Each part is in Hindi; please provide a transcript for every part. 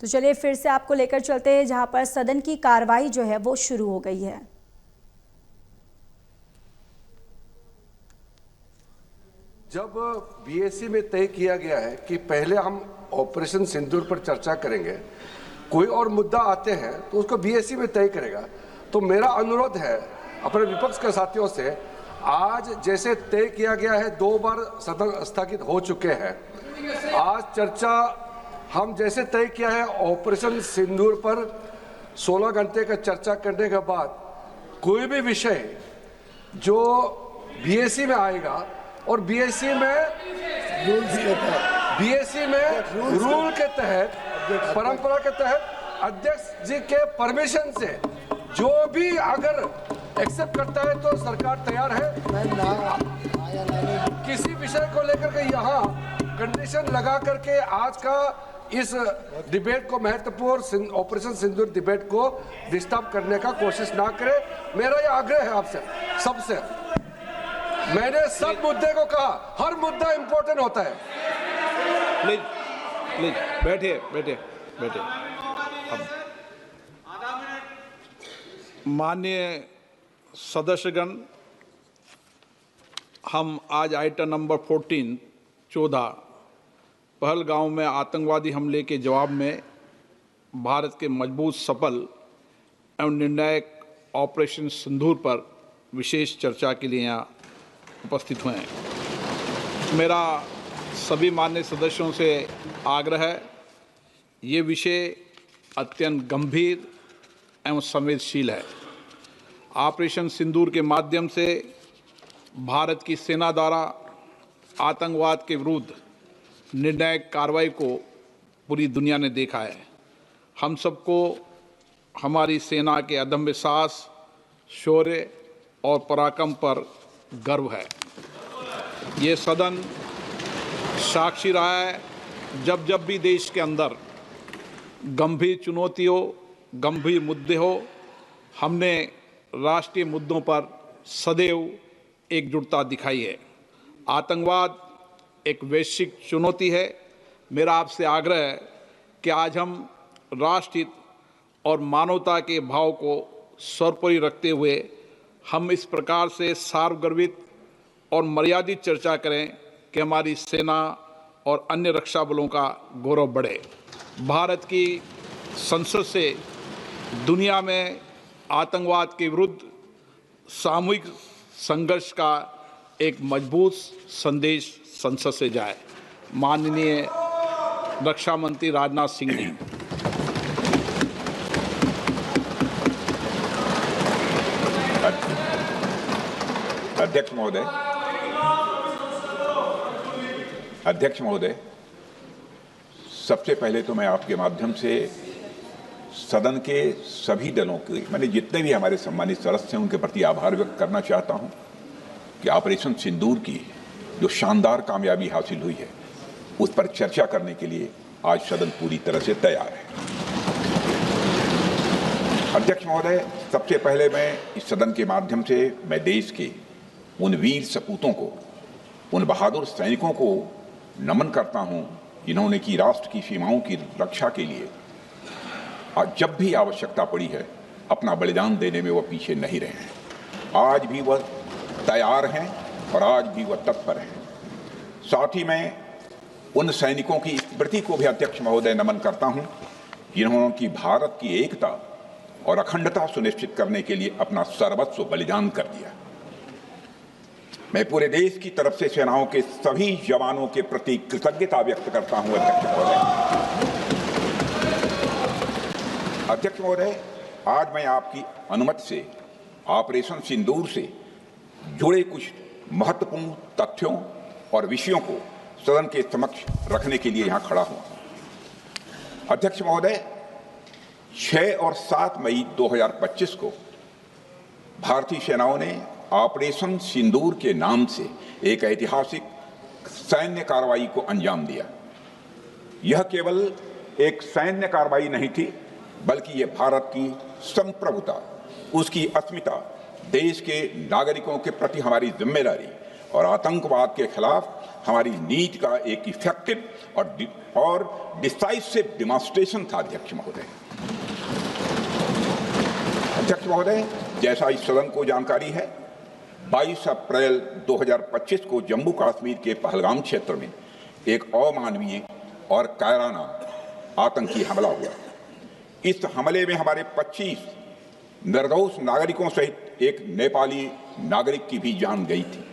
तो चलिए फिर से आपको लेकर चलते हैं जहां पर सदन की कार्रवाई जो है वो शुरू हो गई है। जब बीएससी में तय किया गया है कि पहले हम ऑपरेशन सिंदूर पर चर्चा करेंगे, कोई और मुद्दा आते हैं तो उसको बीएससी में तय करेगा। तो मेरा अनुरोध है अपने विपक्ष के साथियों से, आज जैसे तय किया गया है 2 बार सदन स्थगित हो चुके हैं, आज चर्चा हम जैसे तय किया है ऑपरेशन सिंदूर पर 16 घंटे का चर्चा करने के बाद कोई भी विषय जो बीएससी में आएगा और बीएससी में रूल के तहत परंपरा के तहत अध्यक्ष जी के परमिशन से जो भी अगर एक्सेप्ट करता है तो सरकार तैयार है। किसी विषय को लेकर के यहाँ कंडीशन लगा करके आज का इस डिबेट को, महत्वपूर्ण ऑपरेशन सिंदूर डिबेट को डिस्टर्ब करने का कोशिश ना करें। मेरा यह आग्रह है आपसे सबसे। मैंने सब मुद्दे को कहा, हर मुद्दा इंपॉर्टेंट होता है। प्लीज प्लीज बैठिए। माननीय सदस्यगण, हम आज आइटम नंबर 14 पहलगांव में आतंकवादी हमले के जवाब में भारत के मजबूत, सफल एवं निर्णायक ऑपरेशन सिंदूर पर विशेष चर्चा के लिए यहाँ उपस्थित हुए हैं। मेरा सभी माननीय सदस्यों से आग्रह है, ये विषय अत्यंत गंभीर एवं संवेदनशील है। ऑपरेशन सिंदूर के माध्यम से भारत की सेना द्वारा आतंकवाद के विरुद्ध निर्णायक कार्रवाई को पूरी दुनिया ने देखा है। हम सबको हमारी सेना के अदम्य साहस, शौर्य और पराक्रम पर गर्व है। ये सदन साक्षी रहा है, जब भी देश के अंदर गंभीर चुनौती हो, गंभीर मुद्दे हो, हमने राष्ट्रीय मुद्दों पर सदैव एकजुटता दिखाई है। आतंकवाद एक वैश्विक चुनौती है। मेरा आपसे आग्रह है कि आज हम राष्ट्रहित और मानवता के भाव को सर्वोपरि रखते हुए हम इस प्रकार से सार्वगर्भित और मर्यादित चर्चा करें कि हमारी सेना और अन्य रक्षा बलों का गौरव बढ़े। भारत की संसद से दुनिया में आतंकवाद के विरुद्ध सामूहिक संघर्ष का एक मजबूत संदेश संसद से जाए। माननीय रक्षा मंत्री राजनाथ सिंह जी। अध्यक्ष महोदय, सबसे पहले तो मैं आपके माध्यम से सदन के सभी दलों के, मैंने जितने भी हमारे सम्मानित सदस्य हैं उनके प्रति आभार व्यक्त करना चाहता हूं कि ऑपरेशन सिंदूर की जो शानदार कामयाबी हासिल हुई है उस पर चर्चा करने के लिए आज सदन पूरी तरह से तैयार है। अध्यक्ष महोदय, सबसे पहले मैं इस सदन के माध्यम से मैं देश के उन वीर सपूतों को, उन बहादुर सैनिकों को नमन करता हूं जिन्होंने की राष्ट्र की सीमाओं की रक्षा के लिए जब भी आवश्यकता पड़ी है अपना बलिदान देने में वह पीछे नहीं रहे हैं। आज भी वह तैयार हैं और आज भी वह तत्पर हैं। साथ ही मैं उन सैनिकों की स्मृति को भी अध्यक्ष महोदय नमन करता हूं जिन्होंने की भारत की एकता और अखंडता सुनिश्चित करने के लिए अपना सर्वस्व बलिदान कर दिया। मैं पूरे देश की तरफ से सेनाओं के सभी जवानों के प्रति कृतज्ञता व्यक्त करता हूं। अध्यक्ष महोदय, आज मैं आपकी अनुमति से ऑपरेशन सिंदूर से जुड़े कुछ महत्वपूर्ण तथ्यों और विषयों को सदन के समक्ष रखने के लिए यहां खड़ा हूं। अध्यक्ष महोदय, 6 और 7 मई 2025 को भारतीय सेनाओं ने ऑपरेशन सिंदूर के नाम से एक ऐतिहासिक सैन्य कार्रवाई को अंजाम दिया। यह केवल एक सैन्य कार्रवाई नहीं थी, बल्कि यह भारत की संप्रभुता, उसकी अस्मिता, देश के नागरिकों के प्रति हमारी जिम्मेदारी और आतंकवाद के खिलाफ हमारी नीति का एक इफेक्टिव और डिसाइसिव डिमॉन्स्ट्रेशन था। अध्यक्ष महोदय, जैसा इस सदन को जानकारी है, 22 अप्रैल 2025 को जम्मू कश्मीर के पहलगाम क्षेत्र में एक अमानवीय और कायराना आतंकी हमला हुआ। इस हमले में हमारे 25 निर्दोष नागरिकों सहित एक नेपाली नागरिक की भी जान गई थी।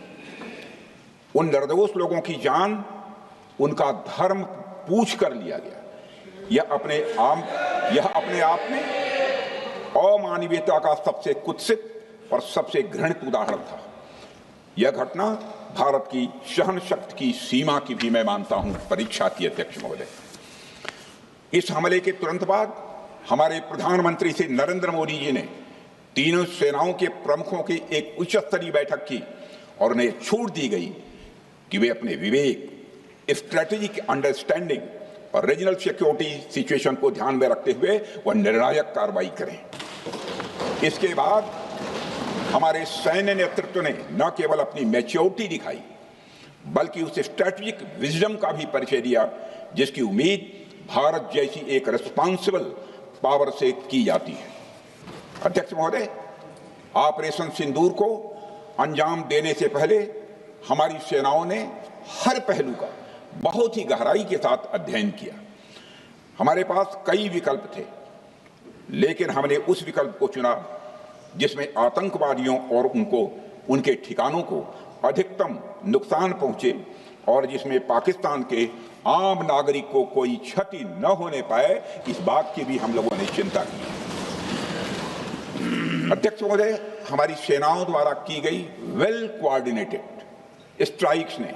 उन निर्दोष लोगों की जान उनका धर्म पूछ कर लिया गया। यह अपने आप में अमानवीयता का सबसे कुत्सित और सबसे घृणित उदाहरण था। यह घटना भारत की सहन शक्ति की सीमा की भी मैं मानता हूं परीक्षा थी। अध्यक्ष महोदय, इस हमले के तुरंत बाद हमारे प्रधानमंत्री श्री नरेंद्र मोदी जी ने तीनों सेनाओं के प्रमुखों की एक उच्च स्तरीय बैठक की और उन्हें छूट दी गई कि वे अपने विवेक, स्ट्रेटेजिक अंडरस्टैंडिंग और रीजनल सिक्योरिटी सिचुएशन को ध्यान में रखते हुए वह निर्णायक कार्रवाई करें। इसके बाद हमारे सैन्य नेतृत्व ने न केवल अपनी मैच्योरिटी दिखाई बल्कि उस स्ट्रेटेजिक विजडम का भी परिचय दिया जिसकी उम्मीद भारत जैसी एक रिस्पॉन्सिबल पावर से की जाती है। अध्यक्ष महोदय, ऑपरेशन सिंदूर को अंजाम देने से पहले हमारी सेनाओं ने हर पहलू का बहुत ही गहराई के साथ अध्ययन किया। हमारे पास कई विकल्प थे, लेकिन हमने उस विकल्प को चुना जिसमें आतंकवादियों और उनके ठिकानों को अधिकतम नुकसान पहुंचे और जिसमें पाकिस्तान के आम नागरिक को कोई क्षति न होने पाए, इस बात की भी हम लोगों ने चिंता की। अध्यक्ष महोदय, हमारी सेनाओं द्वारा की गई वेल कोऑर्डिनेटेड स्ट्राइक्स ने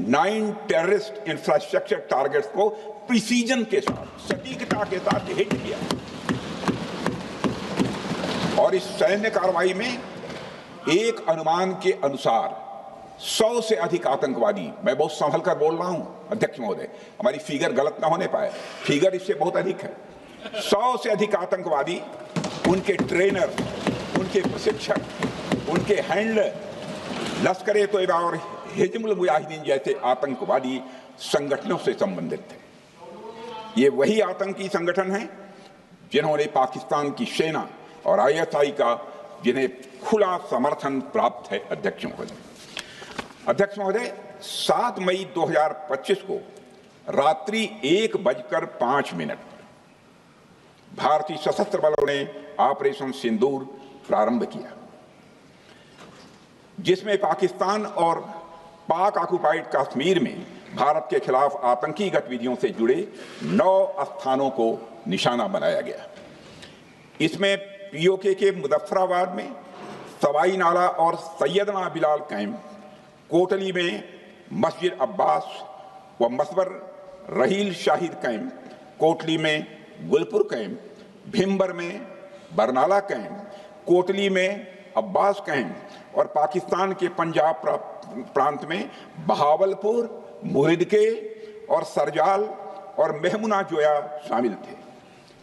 9 टेररिस्ट इंफ्रास्ट्रक्चर टारगेट्स को प्रिसीजन के साथ, सटीकता के साथ हिट किया और इस सैन्य कार्रवाई में एक अनुमान के अनुसार 100 से अधिक आतंकवादी, मैं बहुत संभल कर बोल रहा हूं अध्यक्ष महोदय, हमारी फिगर गलत ना होने पाए, फिगर इससे बहुत अधिक है। 100 से अधिक आतंकवादी, उनके ट्रेनर, उनके प्रशिक्षक, उनके हैंडलर, लश्कर-ए-तोयबा और हिजबुल मुजाहिदीन जैसे आतंकवादी संगठनों से संबंधित थे। ये वही आतंकी संगठन हैं जिन्होंने पाकिस्तान की सेना और ISI का जिन्हें खुला समर्थन प्राप्त है। अध्यक्ष महोदय, 7 मई 2025 को रात्रि 1:05 भारतीय सशस्त्र बलों ने ऑपरेशन सिंदूर प्रारंभ किया, जिसमें पाकिस्तान और पाक ऑक्युपाइड कश्मीर में भारत के खिलाफ आतंकी गतिविधियों से जुड़े 9 स्थानों को निशाना बनाया गया। इसमें POK के मुजफ्फराबाद में सवाई नाला और सैयदना बिलाल कैंप, कोटली में मस्जिद अब्बास व मसबर रहील शाहिद कैंप, कोटली में गुलपुर कैंप, भिम्बर में बरनाला कैंप, कोटली में अब्बास कैंप और पाकिस्तान के पंजाब प्रांत में बहावलपुर, मुहिदके और सरजाल और मेहमुना जोया शामिल थे।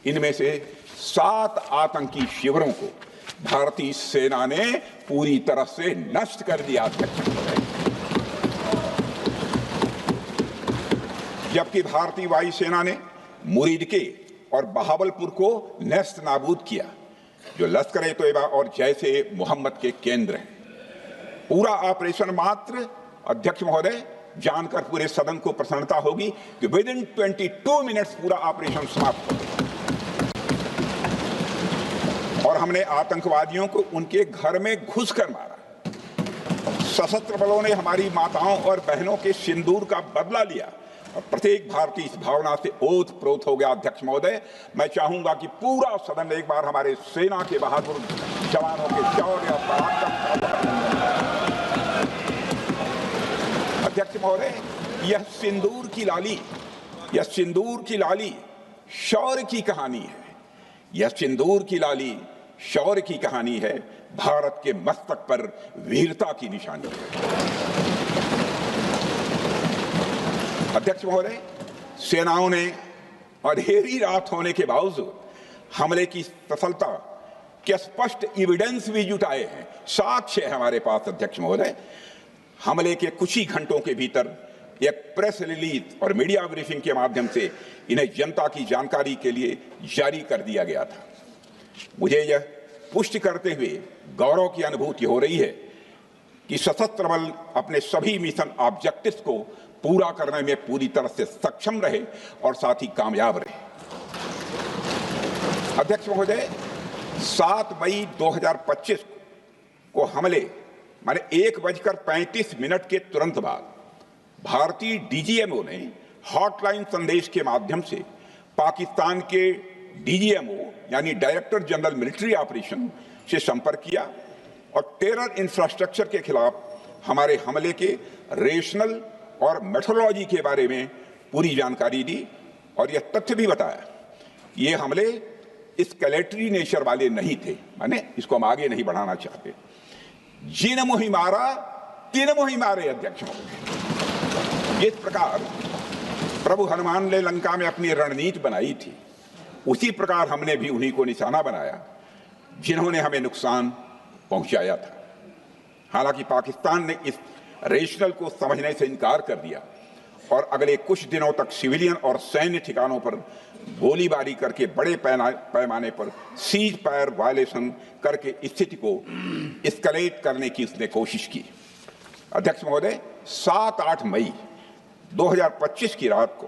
इनमें से 7 आतंकी शिविरों को भारतीय सेना ने पूरी तरह से नष्ट कर दिया, जबकि भारतीय वायुसेना ने मुरीदके और बहावलपुर को नेस्त नाबूद किया, जो लश्कर-ए-तोयबा और जैशे मोहम्मद के केंद्र हैं। पूरा ऑपरेशन मात्र, अध्यक्ष महोदय, जानकर पूरे सदन को प्रसन्नता होगी कि विदिन 22 मिनट्स पूरा ऑपरेशन समाप्त हो गया और हमने आतंकवादियों को उनके घर में घुसकर मारा। सशस्त्र बलों ने हमारी माताओं और बहनों के सिंदूर का बदला लिया और प्रत्येक भारतीय इस भावना से ओत-प्रोत हो गया। अध्यक्ष महोदय, मैं चाहूंगा कि पूरा सदन एक बार हमारे सेना के बहादुर जवानों के शौर्य और पराक्रम का। अध्यक्ष महोदय, यह सिंदूर की लाली शौर्य की कहानी है। यह सिंदूर की लाली शौर्य की कहानी है, भारत के मस्तक पर वीरता की निशानी है। अध्यक्ष महोदय, सेनाओं ने अंधेरी रात होने के बावजूद हमले की सफलता के स्पष्ट एविडेंस भी जुटाए हैं, साक्ष्य है हमारे पास। अध्यक्ष महोदय, हमले के कुछ ही घंटों के भीतर प्रेस रिलीज और मीडिया ब्रीफिंग के माध्यम से इन्हें जनता की जानकारी के लिए जारी कर दिया गया था। मुझे यह पुष्टि करते हुए गौरव की अनुभूति हो रही है कि सशस्त्र बल अपने सभी मिशन ऑब्जेक्टिव्स को पूरा करने में पूरी तरह से सक्षम रहे और साथ ही कामयाब रहे। अध्यक्ष महोदय, 7 मई 2025 को हमले माने 1:35 के तुरंत बाद भारतीय डीजीएमओ ने हॉटलाइन संदेश के माध्यम से पाकिस्तान के डीजीएमओ यानी डायरेक्टर जनरल मिलिट्री ऑपरेशन से संपर्क किया और टेरर इंफ्रास्ट्रक्चर के खिलाफ हमारे हमले के रेशनल और मेथोडोलॉजी के बारे में पूरी जानकारी दी और यह तथ्य भी बताया ये हमले एस्केलेटरी नेचर वाले नहीं थे, माने इसको हम आगे नहीं बढ़ाना चाहते। जिन मुहि मारा तीन मुहि मारे। अध्यक्ष महोदय, जिस प्रकार प्रभु हनुमान ने लंका में अपनी रणनीति बनाई थी उसी प्रकार हमने भी उन्हीं को निशाना बनाया जिन्होंने हमें नुकसान पहुंचाया था। हालांकि पाकिस्तान ने इस रेशनल को समझने से इनकार कर दिया और अगले कुछ दिनों तक सिविलियन और सैन्य ठिकानों पर गोलीबारी करके बड़े पैमाने पर सीज फायर वायलेशन करके स्थिति को एस्केलेट करने की उसने कोशिश की। अध्यक्ष महोदय, 7-8 मई 2025 की रात को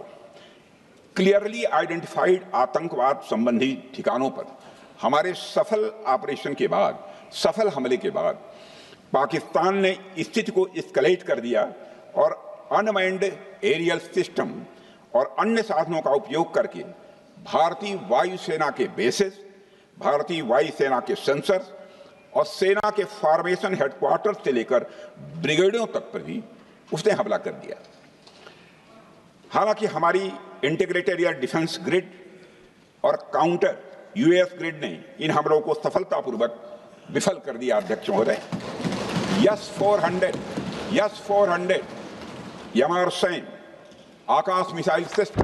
क्लियरली आइडेंटिफाइड आतंकवाद संबंधी ठिकानों पर हमारे सफल ऑपरेशन के बाद, सफल हमले के बाद पाकिस्तान ने स्थिति को एस्केलेट कर दिया और अनमैन्ड एरियल सिस्टम और अन्य साधनों का उपयोग करके भारतीय वायुसेना के बेसेस, भारतीय वायुसेना के सेंसर्स और सेना के फॉर्मेशन हेडक्वार्टर से लेकर ब्रिगेडों तक पर भी उसने हमला कर दिया। हालांकि हमारी इंटीग्रेटेड एयर डिफेंस ग्रिड और काउंटर यूएस ग्रिड ने इन हमलों को सफलतापूर्वक विफल कर दिया। अध्यक्ष महोदय, यस-400 यमारसैन आकाश मिसाइल सिस्टम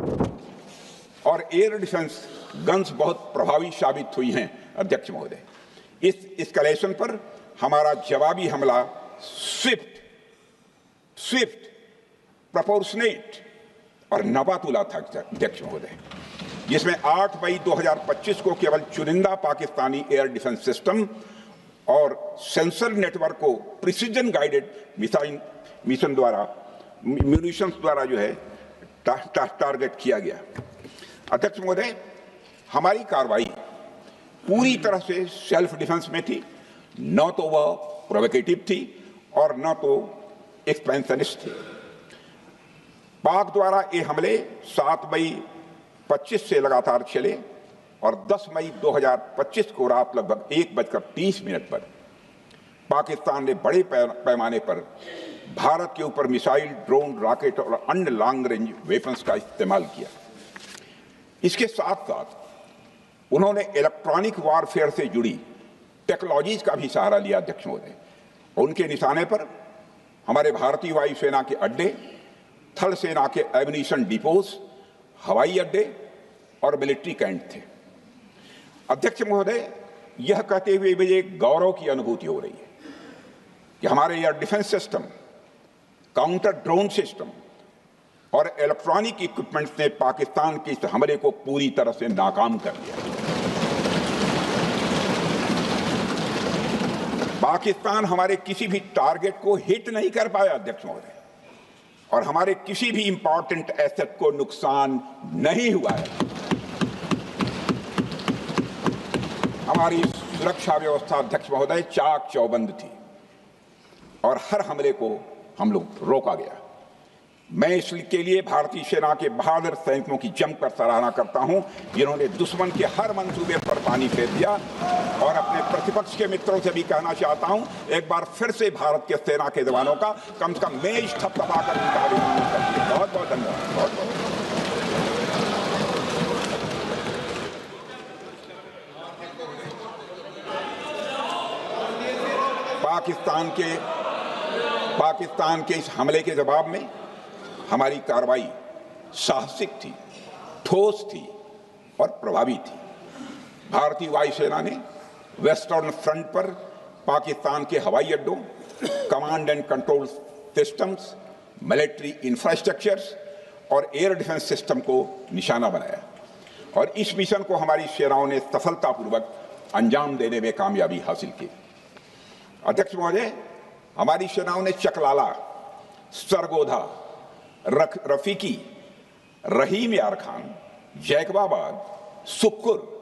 और एयर डिफेंस गन्स बहुत प्रभावी साबित हुई हैं। अध्यक्ष महोदय, इस एस्केलेशन पर हमारा जवाबी हमला स्विफ्ट, प्रोपोर्शनेट और नबातुला था। अध्यक्ष महोदय, जिसमें 8 मई 2025 को केवल चुनिंदा पाकिस्तानी एयर डिफेंस सिस्टम और सेंसर नेटवर्क को प्रिसीजन गाइडेड मिशन द्वारा म्यूनिशंस द्वारा जो है टारगेट किया गया। अध्यक्ष महोदय, हमारी कार्रवाई पूरी तरह से सेल्फ डिफेंस में थी, न तो वह प्रोवोकेटिव थी और न तो एक्सपेंशनिस्ट थी। पाक द्वारा ये हमले 7 मई 25 से लगातार चले और 10 मई 2025 को रात लगभग 1:30 पर पाकिस्तान ने बड़े पैमाने पर भारत के ऊपर मिसाइल, ड्रोन, रॉकेट और अन्य लॉन्ग रेंज वेपन्स का इस्तेमाल किया। इसके साथ साथ उन्होंने इलेक्ट्रॉनिक वारफेयर से जुड़ी टेक्नोलॉजीज का भी सहारा लिया। अध्यक्ष महोदय, उनके निशाने पर हमारे भारतीय वायुसेना के अड्डे, थल सेना के एम्यूनिशन डिपोज, हवाई अड्डे और मिलिट्री कैंट थे। अध्यक्ष महोदय, यह कहते हुए मुझे गौरव की अनुभूति हो रही है कि हमारे air defence system, counter drone system और इलेक्ट्रॉनिक इक्विपमेंट्स ने पाकिस्तान के इस हमले को पूरी तरह से नाकाम कर दिया। पाकिस्तान हमारे किसी भी टारगेट को हिट नहीं कर पाया। अध्यक्ष महोदय, और हमारे किसी भी इंपॉर्टेंट एसेट को नुकसान नहीं हुआ है। हमारी सुरक्षा व्यवस्था, अध्यक्ष महोदय, चाक चौबंद थी और हर हमले को हम लोग रोका गया। मैं इसके लिए भारतीय सेना के बहादुर सैनिकों की जमकर सराहना करता हूं, जिन्होंने दुश्मन के हर मंसूबे पर पानी फेर दिया। और अपने प्रतिपक्ष के मित्रों से भी कहना चाहता हूं, एक बार फिर से भारत के सेना के जवानों का कम से कम मेज थपथपाकर उनका अभिनंदन करिए। बहुत बहुत धन्यवाद। बहुत बहुत पाकिस्तान के इस हमले के जवाब में हमारी कार्रवाई साहसिक थी, ठोस थी और प्रभावी थी। भारतीय वायुसेना ने वेस्टर्न फ्रंट पर पाकिस्तान के हवाई अड्डों, command and control systems, military infrastructures और एयर डिफेंस सिस्टम को निशाना बनाया और इस मिशन को हमारी सेनाओं ने सफलतापूर्वक अंजाम देने में कामयाबी हासिल की। अध्यक्ष महोदय, हमारी सेनाओं ने चकलाला, सरगोधा, रफीकी, रहीम यार खान, जैकबाबाद, सुक्कुर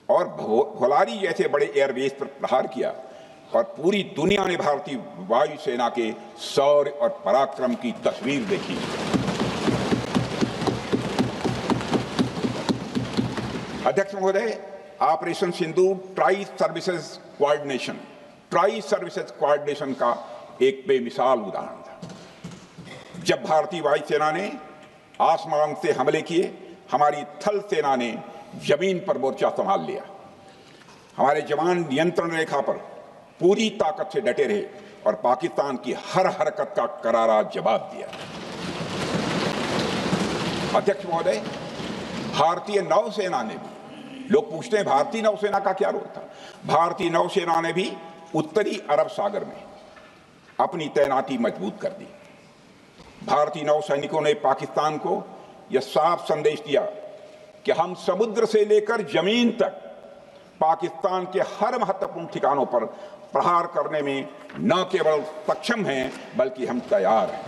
और भोलारी जैसे बड़े एयरबेस पर प्रहार किया और पूरी दुनिया ने भारतीय वायुसेना के शौर्य और पराक्रम की तस्वीर देखी। अध्यक्ष महोदय, ऑपरेशन सिंदूर ट्राई सर्विसेज कोऑर्डिनेशन का एक बेमिसाल उदाहरण था। जब भारतीय वायुसेना ने आसमान से हमले किए, हमारी थल सेना ने जमीन पर मोर्चा संभाल लिया। हमारे जवान नियंत्रण रेखा पर पूरी ताकत से डटे रहे और पाकिस्तान की हर हरकत का करारा जवाब दिया। अध्यक्ष महोदय, भारतीय नौसेना ने भी, लोग पूछते हैं भारतीय नौसेना का क्या रोल था, भारतीय नौसेना ने भी उत्तरी अरब सागर में अपनी तैनाती मजबूत कर दी। भारतीय नौसैनिकों ने पाकिस्तान को यह साफ संदेश दिया कि हम समुद्र से लेकर जमीन तक पाकिस्तान के हर महत्वपूर्ण ठिकानों पर प्रहार करने में न केवल सक्षम हैं बल्कि हम तैयार हैं।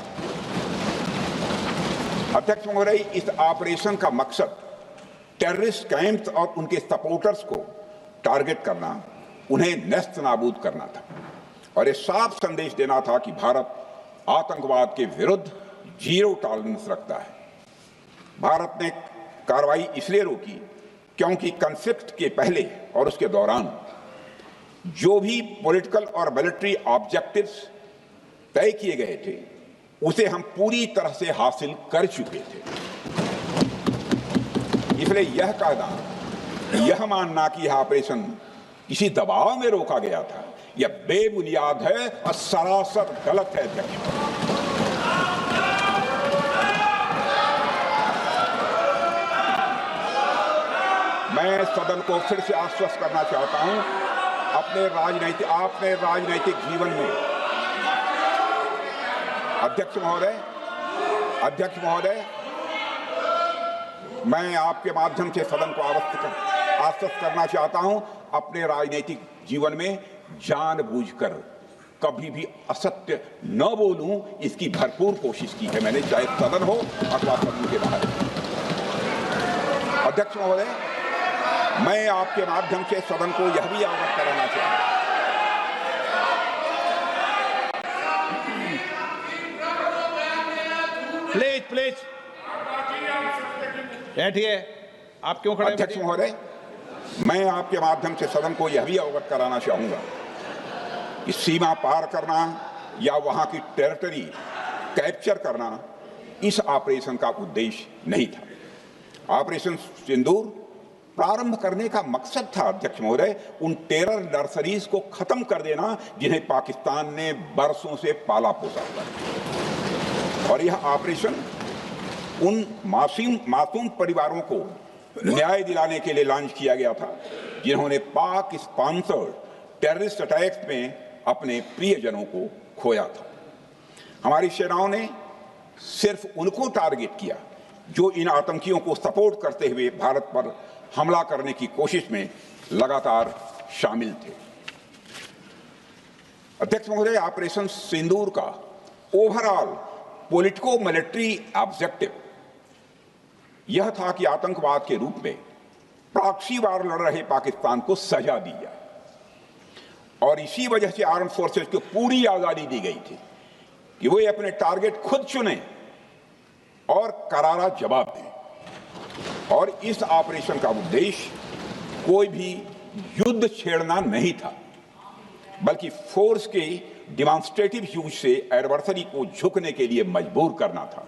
अध्यक्ष महोदय, इस ऑपरेशन का मकसद टेररिस्ट कैंप्स और उनके सपोर्टर्स को टारगेट करना, उन्हें नेस्त नाबूद करना था और यह साफ संदेश देना था कि भारत आतंकवाद के विरुद्ध जीरो टॉलरेंस रखता है। भारत ने कार्रवाई इसलिए रोकी क्योंकि कॉन्फ्लिक्ट के पहले और उसके दौरान जो भी पॉलिटिकल और मिलिट्री ऑब्जेक्टिव्स तय किए गए थे उसे हम पूरी तरह से हासिल कर चुके थे। इसलिए यह कहना, यह मानना कि यह ऑपरेशन किसी दबाव में रोका गया था, यह बेबुनियाद है और सरासर गलत है। अध्यक्ष, मैं सदन को फिर से आश्वस्त करना चाहता हूं, अपने राजनीतिक जीवन में अध्यक्ष महोदय, मैं आपके माध्यम से सदन को आश्वस्त करना चाहता हूं, अपने राजनीतिक जीवन में जानबूझकर कभी भी असत्य न बोलूं, इसकी भरपूर कोशिश की है मैंने, चाहे सदन हो अथवा सदन के बाहर। अध्यक्ष महोदय, मैं आपके माध्यम से सदन को यह भी अवगत कराना चाहता हूं, प्लीज बैठिए। आप क्यों खड़े? अध्यक्ष महोदय, मैं आपके माध्यम से सदन को यह भी अवगत कराना चाहूंगा कि सीमा पार करना या वहां की टेरिटरी कैप्चर करना इस ऑपरेशन का उद्देश्य नहीं था। ऑपरेशन सिंदूर प्रारंभ करने का मकसद था अध्यक्ष महोदय, उन टेरर नर्सरीज को खत्म कर देना जिन्हें पाकिस्तान ने बरसों से पाला पोसा था। और यह ऑपरेशन उन मासूम परिवारों को न्याय दिलाने के लिए लॉन्च किया गया था जिन्होंने पाक स्पॉन्सर्ड टेररिस्ट अटैक्स में अपने प्रियजनों को खोया था। हमारी सेनाओं ने सिर्फ उनको टारगेट किया जो इन आतंकियों को सपोर्ट करते हुए भारत पर हमला करने की कोशिश में लगातार शामिल थे। अध्यक्ष महोदय, ऑपरेशन सिंदूर का ओवरऑल पॉलिटिको मिलिट्री ऑब्जेक्टिव यह था कि आतंकवाद के रूप में प्रॉक्सी वार लड़ रहे पाकिस्तान को सजा दी जाए और इसी वजह से आर्म्ड फोर्सेस को पूरी आजादी दी गई थी कि वे अपने टारगेट खुद चुनें और करारा जवाब दें। और इस ऑपरेशन का उद्देश्य कोई भी युद्ध छेड़ना नहीं था, बल्कि फोर्स के डिमॉन्स्ट्रेटिव यूज से एडवर्सरी को झुकने के लिए मजबूर करना था।